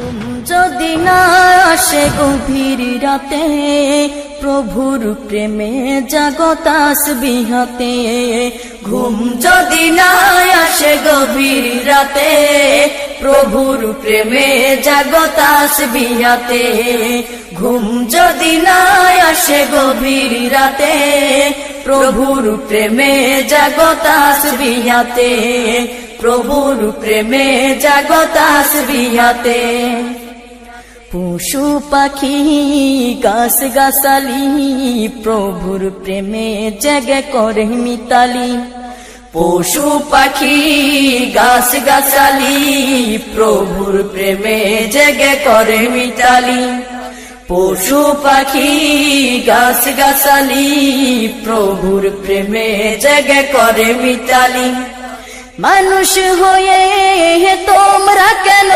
ঘুম যদি না আসে গভীর রাতে, প্রভুর প্রেমে জাগো তাসবিহ হাতে। ঘুম যদি না আসে গভীর রাতে, প্রভুর প্রেমে জাগো তাসবিহ হাতে। ঘুম যদি না আসে গভীর রাতে, প্রভুর প্রেমে জাগো তাসবিহ হাতে। প্রভুর প্রেমে জাগো তাসবিহ হাতে। পশু পাখি গাছ গাছালি, প্রভুর প্রেমে জেগে করে মিতালি। পশু পাখি গাছ গাছালি, প্রভুর প্রেমে জেগে করে মিতালি। পশু পাখি গাছ গাছালি, প্রভুর প্রেমে জেগে করে মিতালি। মানুষ হয়ে তোমরা কেন